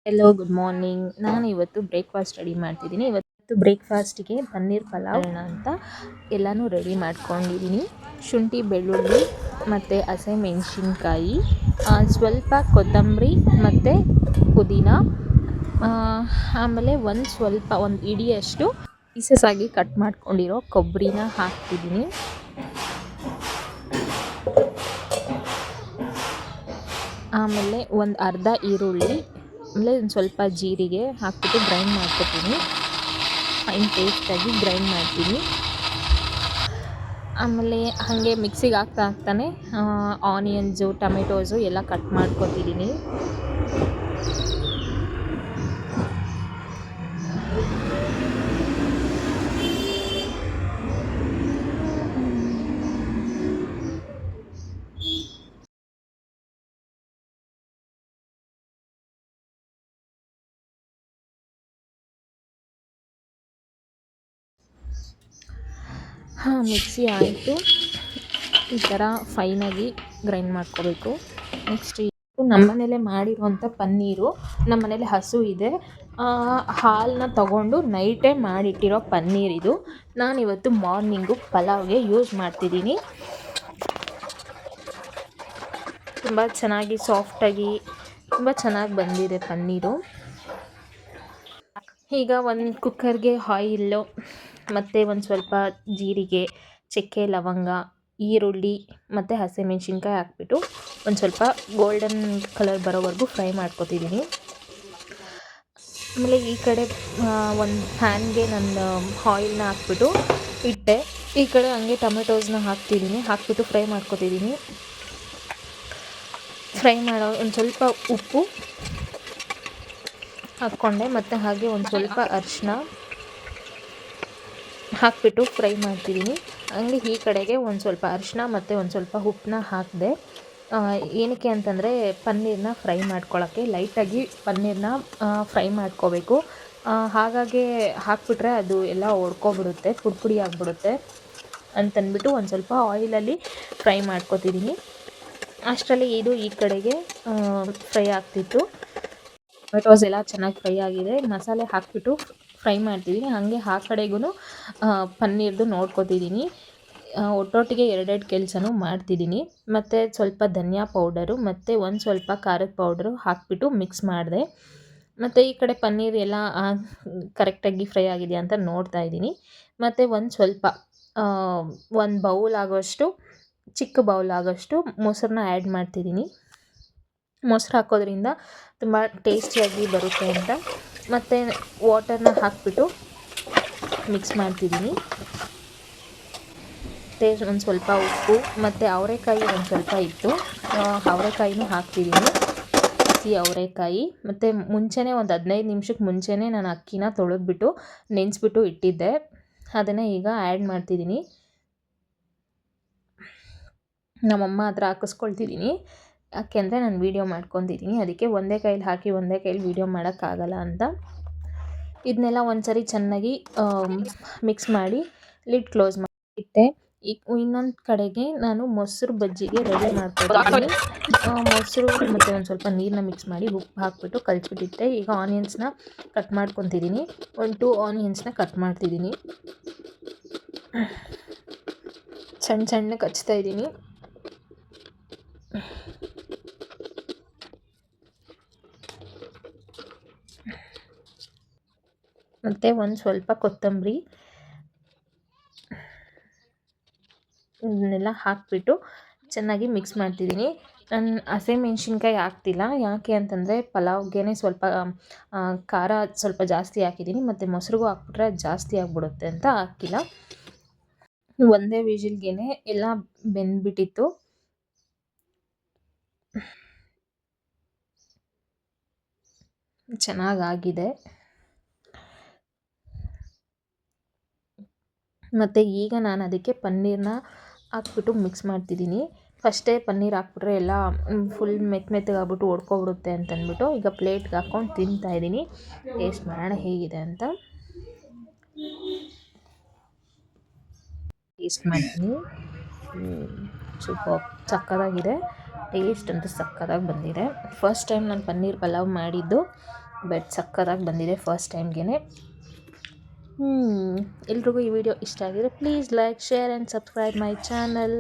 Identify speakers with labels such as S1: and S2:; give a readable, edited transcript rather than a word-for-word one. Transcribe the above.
S1: Hello good morning. ನಾನು ಇವತ್ತು breakfast ready ಮಾಡ್ತಿದ್ದೀನಿ. ಇವತ್ತು ಬ್ರೇಕ್ಫಾಸ್ಟಿಗೆ ಪನ್ನೀರ್ ಪಲಾವ್ ಅಂತ ಎಲ್ಲನೂ ರೆಡಿ ಮಾಡ್ಕೊಂಡಿದ್ದೀನಿ. ಶುಂಠಿ ಬೆಳ್ಳುಳ್ಳಿ ಮತ್ತು ಹಸಿಮೆಣಸಿನ್ಕಾಯಿ, ಸ್ವಲ್ಪ ಕೊತ್ತಂಬರಿ ಮತ್ತು ಪುದೀನ, ಆಮೇಲೆ ಒಂದು ಇಡಿಯಷ್ಟು ಪೀಸಸ್ ಆಗಿ ಕಟ್ ಮಾಡ್ಕೊಂಡಿರೋ ಕೊಬ್ಬರಿನ ಹಾಕ್ತಿದ್ದೀನಿ. ಆಮೇಲೆ ಒಂದು ಅರ್ಧ ಈರುಳ್ಳಿ, ಆಮೇಲೆ ಒಂದು ಸ್ವಲ್ಪ ಜೀರಿಗೆ ಹಾಕ್ಬಿಟ್ಟು ಗ್ರೈಂಡ್ ಮಾಡ್ಕೊತೀನಿ. ಫೈನ್ ಪೇಸ್ಟಾಗಿ ಗ್ರೈಂಡ್ ಮಾಡ್ತೀನಿ. ಆಮೇಲೆ ಹಾಗೆ ಮಿಕ್ಸಿಗೆ ಹಾಕ್ತಾನೆ ಆನಿಯನ್ಸು ಟೊಮೆಟೋಸು ಎಲ್ಲ ಕಟ್ ಮಾಡ್ಕೊತಿದ್ದೀನಿ. ಮಿಕ್ಸಿ ಆಯಿತು. ಈ ಥರ ಫೈನಾಗಿ ಗ್ರೈಂಡ್ ಮಾಡ್ಕೋಬೇಕು. ನೆಕ್ಸ್ಟ್ ನಮ್ಮನೇಲೆ ಮಾಡಿರುವಂಥ ಪನ್ನೀರು, ನಮ್ಮನೇಲಿ ಹಸು ಇದೆ. ಹಾಲನ್ನ ತಗೊಂಡು ನೈಟೇ ಮಾಡಿಟ್ಟಿರೋ ಪನ್ನೀರಿದು. ನಾನಿವತ್ತು ಮಾರ್ನಿಂಗು ಪಲಾವ್ಗೆ ಯೂಸ್ ಮಾಡ್ತಿದ್ದೀನಿ. ತುಂಬ ಚೆನ್ನಾಗಿ ಸಾಫ್ಟಾಗಿ ತುಂಬ ಚೆನ್ನಾಗಿ ಬಂದಿದೆ ಪನ್ನೀರು. ಈಗ ಒಂದು ಕುಕ್ಕರ್ಗೆ ಆಯಿಲ್ಲು ಮತ್ತು ಒಂದು ಸ್ವಲ್ಪ ಜೀರಿಗೆ, ಚಕ್ಕೆ, ಲವಂಗ, ಈರುಳ್ಳಿ ಮತ್ತು ಹಸಿಮೆಣ್ಸಿನ್ಕಾಯಿ ಹಾಕ್ಬಿಟ್ಟು ಒಂದು ಸ್ವಲ್ಪ ಗೋಲ್ಡನ್ ಕಲರ್ ಬರೋವರೆಗೂ ಫ್ರೈ ಮಾಡ್ಕೊತಿದ್ದೀನಿ. ಆಮೇಲೆ ಈ ಕಡೆ ಒಂದು ಪ್ಯಾನ್ಗೆ ನಾನು ಆಯಿಲ್ನ ಹಾಕ್ಬಿಟ್ಟು ಇಟ್ಟೆ. ಈ ಕಡೆ ಹಂಗೆ ಟೊಮೆಟೋಸ್ನ ಹಾಕ್ಬಿಟ್ಟು ಫ್ರೈ ಮಾಡ್ಕೊತಿದ್ದೀನಿ. ಫ್ರೈ ಮಾಡೋ ಒಂದು ಸ್ವಲ್ಪ ಉಪ್ಪು ಹಾಕ್ಕೊಂಡೆ ಮತ್ತು ಹಾಗೆ ಒಂದು ಸ್ವಲ್ಪ ಅರಿಶಿನ ಹಾಕ್ಬಿಟ್ಟು ಫ್ರೈ ಮಾಡ್ತಿದ್ದೀನಿ. ಹಂಗೆ ಈ ಕಡೆಗೆ ಒಂದು ಸ್ವಲ್ಪ ಅರಿಶಿನ ಮತ್ತು ಒಂದು ಸ್ವಲ್ಪ ಉಪ್ಪನ್ನ ಹಾಕಿದೆ. ಏನಕ್ಕೆ ಅಂತಂದರೆ ಪನ್ನೀರನ್ನ ಫ್ರೈ ಮಾಡ್ಕೊಳ್ಳೋಕ್ಕೆ ಲೈಟಾಗಿ ಪನ್ನೀರನ್ನ ಫ್ರೈ ಮಾಡ್ಕೋಬೇಕು. ಹಾಗಾಗಿ ಹಾಕ್ಬಿಟ್ರೆ ಅದು ಎಲ್ಲ ಒಡ್ಕೊಬಿಡುತ್ತೆ, ಪುಡಿ ಆಗಿಬಿಡುತ್ತೆ ಅಂತಂದ್ಬಿಟ್ಟು ಒಂದು ಸ್ವಲ್ಪ ಆಯಿಲಲ್ಲಿ ಫ್ರೈ ಮಾಡ್ಕೊತಿದ್ದೀನಿ. ಅಷ್ಟರಲ್ಲಿ ಇದು ಈ ಕಡೆಗೆ ಫ್ರೈ ಆಗ್ತಿತ್ತು. ಟೊಮೆಟೋಸ್ ಎಲ್ಲ ಚೆನ್ನಾಗಿ ಫ್ರೈ ಆಗಿದೆ. ಮಸಾಲೆ ಹಾಕಿಬಿಟ್ಟು ಫ್ರೈ ಮಾಡ್ತಿದ್ದೀನಿ. ಹಾಗೆ ಆ ಕಡೆಗೂ ಪನ್ನೀರ್ದು ನೋಡ್ಕೊತಿದ್ದೀನಿ. ಒಟ್ಟೊಟ್ಟಿಗೆ ಎರಡೆರಡು ಕೆಲಸನೂ ಮಾಡ್ತಿದ್ದೀನಿ. ಮತ್ತು ಸ್ವಲ್ಪ ಧನಿಯಾ ಪೌಡರು ಮತ್ತು ಒಂದು ಸ್ವಲ್ಪ ಖಾರದ ಪೌಡ್ರು ಹಾಕಿಬಿಟ್ಟು ಮಿಕ್ಸ್ ಮಾಡಿದೆ. ಮತ್ತು ಈ ಕಡೆ ಪನ್ನೀರ್ ಎಲ್ಲ ಕರೆಕ್ಟಾಗಿ ಫ್ರೈ ಆಗಿದೆಯಾ ಅಂತ ನೋಡ್ತಾ ಇದ್ದೀನಿ. ಮತ್ತು ಒಂದು ಸ್ವಲ್ಪ ಒಂದು ಬೌಲ್ ಆಗೋಷ್ಟು, ಚಿಕ್ಕ ಬೌಲ್ ಆಗೋಷ್ಟು ಮೊಸರನ್ನ ಆ್ಯಡ್ ಮಾಡ್ತಿದ್ದೀನಿ. ಮೊಸರು ಹಾಕೋದ್ರಿಂದ ತುಂಬ ಟೇಸ್ಟಿಯಾಗಿ ಬರುತ್ತೆ ಅಂತ. ಮತ್ತು ವಾಟರ್ನ ಹಾಕಿಬಿಟ್ಟು ಮಿಕ್ಸ್ ಮಾಡ್ತಿದ್ದೀನಿ. ಮತ್ತು ಒಂದು ಸ್ವಲ್ಪ ಉಪ್ಪು ಮತ್ತು ಅವರೆಕಾಯಿ ಒಂದು ಸ್ವಲ್ಪ ಇತ್ತು, ಅವರೆಕಾಯಿನೂ ಹಾಕ್ತಿದ್ದೀನಿ. ಹಸಿ ಅವರೆಕಾಯಿ ಮತ್ತು ಮುಂಚೆನೇ ಒಂದು 15 ನಿಮಿಷಕ್ಕೆ ಮುಂಚೆನೇ ನಾನು ಅಕ್ಕಿನ ತೊಳೆದ್ಬಿಟ್ಟು ನೆನೆಸ್ಬಿಟ್ಟು ಇಟ್ಟಿದ್ದೆ. ಅದನ್ನು ಈಗ ಆ್ಯಡ್ ಮಾಡ್ತಿದ್ದೀನಿ. ನಮ್ಮಮ್ಮ ಹತ್ರ ಹಾಕಿಸ್ಕೊಳ್ತಿದ್ದೀನಿ. ಯಾಕೆಂದರೆ ನಾನು ವೀಡಿಯೋ ಮಾಡ್ಕೊತಿದ್ದೀನಿ, ಅದಕ್ಕೆ ಒಂದೇ ಕೈಲಿ ಹಾಕಿ ಒಂದೇ ಕೈಲಿ ವೀಡಿಯೋ ಮಾಡೋಕ್ಕಾಗಲ್ಲ ಅಂತ. ಇದನ್ನೆಲ್ಲ ಒಂದ್ಸರಿ ಚೆನ್ನಾಗಿ ಮಿಕ್ಸ್ ಮಾಡಿ ಲಿಡ್ ಕ್ಲೋಸ್ ಮಾಡಿಟ್ಟೆ. ಇನ್ನೊಂದು ಕಡೆಗೆ ನಾನು ಮೊಸರು ಬಜ್ಜಿಗೆ ರೆಡಿ ಮಾಡ್ಕೊತೀನಿ. ಮೊಸರು ಮತ್ತು ಒಂದು ಸ್ವಲ್ಪ ನೀರನ್ನ ಮಿಕ್ಸ್ ಮಾಡಿ ಉಪ್ಪು ಹಾಕ್ಬಿಟ್ಟು ಕಲಿಸ್ಬಿಟ್ಟಿಟ್ಟೆ. ಈಗ ಆನಿಯನ್ಸ್ನ ಕಟ್ ಮಾಡ್ಕೊತಿದ್ದೀನಿ. ಒಂದು 2 ಆನಿಯನ್ಸ್ನ ಕಟ್ ಮಾಡ್ತಿದ್ದೀನಿ. ಸಣ್ಣಕ್ಕೆ ಹಚ್ತಾ ಇದ್ದೀನಿ. ಮತ್ತು ಒಂದು ಸ್ವಲ್ಪ ಕೊತ್ತಂಬರಿ, ಇದನ್ನೆಲ್ಲ ಹಾಕಿಬಿಟ್ಟು ಚೆನ್ನಾಗಿ ಮಿಕ್ಸ್ ಮಾಡ್ತಿದ್ದೀನಿ. ನಾನು ಹಸಿಮೆಣ್ಸಿನ್ಕಾಯಿ ಹಾಕ್ತಿಲ್ಲ. ಯಾಕೆ ಅಂತಂದರೆ ಪಲಾವ್ಗೆ ಸ್ವಲ್ಪ ಖಾರ ಸ್ವಲ್ಪ ಜಾಸ್ತಿ ಹಾಕಿದ್ದೀನಿ ಮತ್ತು ಮೊಸರಿಗೂ ಹಾಕ್ಬಿಟ್ರೆ ಜಾಸ್ತಿ ಆಗಿಬಿಡುತ್ತೆ ಅಂತ ಹಾಕಿಲ್ಲ. ಒಂದೇ ವಿಜಿಲ್ಗೆ ಎಲ್ಲ ಬೆಂದ್ಬಿಟ್ಟಿತ್ತು. ಚೆನ್ನಾಗಾಗಿದೆ. ಮತ್ತು ಈಗ ನಾನು ಅದಕ್ಕೆ ಪನ್ನೀರನ್ನ ಹಾಕ್ಬಿಟ್ಟು ಮಿಕ್ಸ್ ಮಾಡ್ತಿದ್ದೀನಿ. ಫಸ್ಟೇ ಪನ್ನೀರ್ ಹಾಕ್ಬಿಟ್ರೆ ಎಲ್ಲ ಫುಲ್ ಮೆತ್ತಗಾಗ್ಬಿಟ್ಟು ಒಡ್ಕೊಬಿಡುತ್ತೆ ಅಂತಂದ್ಬಿಟ್ಟು ಈಗ ಪ್ಲೇಟ್ಗೆ ಹಾಕ್ಕೊಂಡು ತಿಂತಾಯಿದ್ದೀನಿ. ಟೇಸ್ಟ್ ಮಾಡೋಣ ಹೇಗಿದೆ ಅಂತ. ಟೇಸ್ಟ್ ಮಾಡ್ತೀನಿ. ಸೂಪರ್, ಸಕ್ಕತ್ತಾಗಿದೆ. ಟೇಸ್ಟ್ ಅಂತೂ ಸಕ್ಕತ್ತಾಗಿ ಬಂದಿದೆ. ಫಸ್ಟ್ ಟೈಮ್ ನಾನು ಪನ್ನೀರ್ ಪಲಾವ್ ಮಾಡಿದ್ದು. ಬೆಡ್ ಸಕ್ಕತ್ತಾಗಿ ಬಂದಿದೆ ಫಸ್ಟ್ ಟೈಮ್ಗೆ. ಎಲ್ರಿಗೂ ಈ ವಿಡಿಯೋ ಇಷ್ಟ ಆಗಿದ್ರೆ please like, share and subscribe my channel.